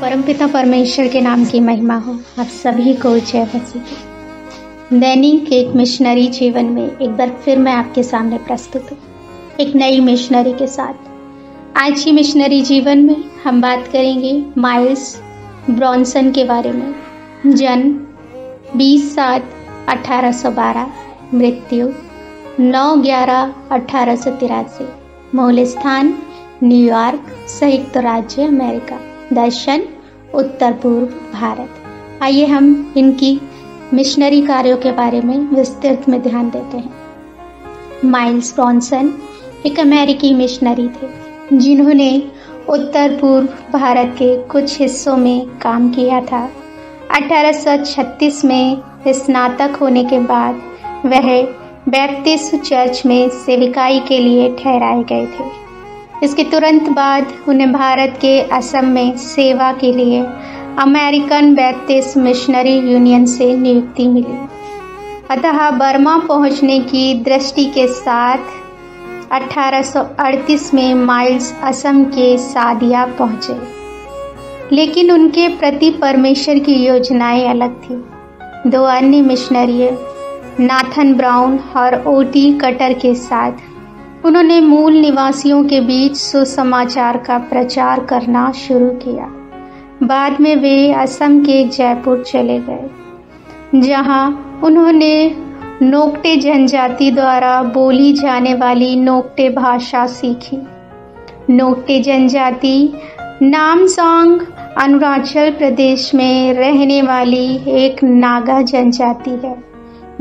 परमपिता परमेश्वर के नाम की महिमा हो। आप सभी को जय मसीह। दैनिक एक मिशनरी जीवन में एक बार फिर मैं आपके सामने प्रस्तुत हूँ एक नई मिशनरी के साथ। आज की मिशनरी जीवन में हम बात करेंगे माइल्स ब्रॉनसन के बारे में। जन्म 20/7/1812, मृत्यु 9/11/1883, मूल स्थान न्यूयॉर्क, संयुक्त राज्य अमेरिका, दर्शन उत्तर पूर्व भारत। आइए हम इनकी मिशनरी कार्यों के बारे में विस्तृत में ध्यान देते हैं। माइल्स ब्रॉनसन एक अमेरिकी मिशनरी थे जिन्होंने उत्तर पूर्व भारत के कुछ हिस्सों में काम किया था। 1836 में स्नातक होने के बाद वह बैप्टिस्ट चर्च में सेविकाई के लिए ठहराए गए थे। इसके तुरंत बाद उन्हें भारत के असम में सेवा के लिए अमेरिकन बैप्टिस्ट मिशनरी यूनियन से नियुक्ति मिली। अतः बर्मा पहुंचने की दृष्टि के साथ 1838 में माइल्स असम के सादिया पहुंचे, लेकिन उनके प्रति परमेश्वर की योजनाएं अलग थी। दो अन्य मिशनरी नाथन ब्राउन और ओटी कटर के साथ उन्होंने मूल निवासियों के बीच सुसमाचार का प्रचार करना शुरू किया। बाद में वे असम के जयपुर चले गए, जहां उन्होंने नोक्टे जनजाति द्वारा बोली जाने वाली नोक्टे भाषा सीखी। नोक्टे जनजाति नामसांग अरुणाचल प्रदेश में रहने वाली एक नागा जनजाति है।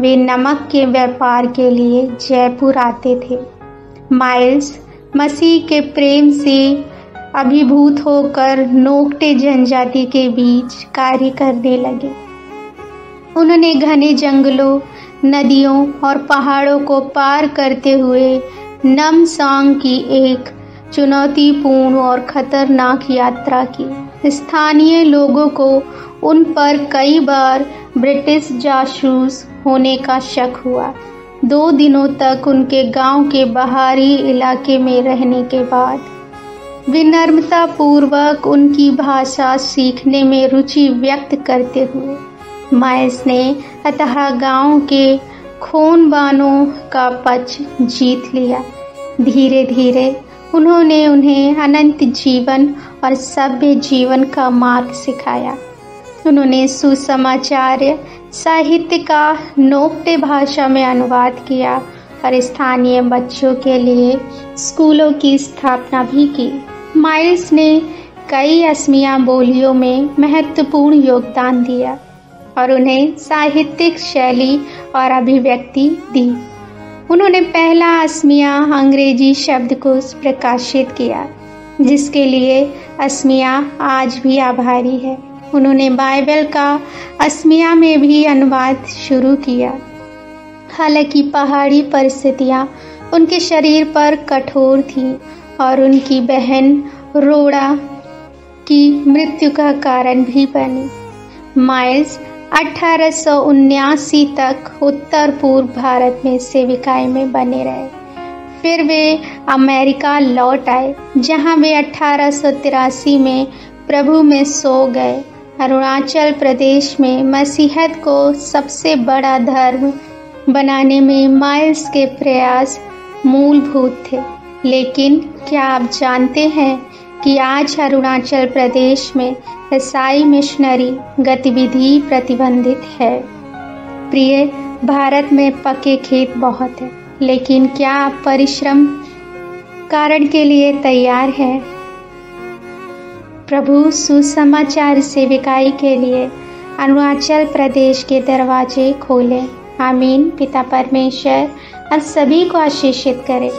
वे नमक के व्यापार के लिए जयपुर आते थे। माइल्स मसीह के प्रेम से अभिभूत होकर नोक्टे जनजाति के बीच कार्य करने लगे। उन्होंने घने जंगलों, नदियों और पहाड़ों को पार करते हुए नामसांग की एक चुनौतीपूर्ण और खतरनाक यात्रा की। स्थानीय लोगों को उन पर कई बार ब्रिटिश जासूस होने का शक हुआ। 2 दिनों तक उनके गांव के बाहरी इलाके में रहने के बाद विनम्रता पूर्वक उनकी भाषा सीखने में रुचि व्यक्त करते हुए माइल्स ने अतः गांव के खोनबानों का पक्ष जीत लिया। धीरे धीरे उन्होंने उन्हें अनंत जीवन और सभ्य जीवन का मार्ग सिखाया। उन्होंने सुसमाचार साहित्य का नोक्टे भाषा में अनुवाद किया और स्थानीय बच्चों के लिए स्कूलों की स्थापना भी की। माइल्स ने कई असमिया बोलियों में महत्वपूर्ण योगदान दिया और उन्हें साहित्यिक शैली और अभिव्यक्ति दी। उन्होंने पहला असमिया अंग्रेजी शब्दकोश प्रकाशित किया, जिसके लिए असमिया आज भी आभारी है। उन्होंने बाइबल का असमिया में भी अनुवाद शुरू किया। हालांकि पहाड़ी परिस्थितियां उनके शरीर पर कठोर थी और उनकी बहन रोड़ा की मृत्यु का कारण भी बनी। माइल्स 1879 तक उत्तर पूर्व भारत में सेविकाई में बने रहे। फिर वे अमेरिका लौट आए, जहां वे 1883 में प्रभु में सो गए। अरुणाचल प्रदेश में मसीहत को सबसे बड़ा धर्म बनाने में माइल्स के प्रयास मूलभूत थे। लेकिन क्या आप जानते हैं कि आज अरुणाचल प्रदेश में ईसाई मिशनरी गतिविधि प्रतिबंधित है? प्रिय, भारत में पके खेत बहुत है, लेकिन क्या आप परिश्रम कारण के लिए तैयार हैं? प्रभु सुसमाचार सेविकाई के लिए अरुणाचल प्रदेश के दरवाजे खोले। आमीन। पिता परमेश्वर आप सभी को आशीषित करे।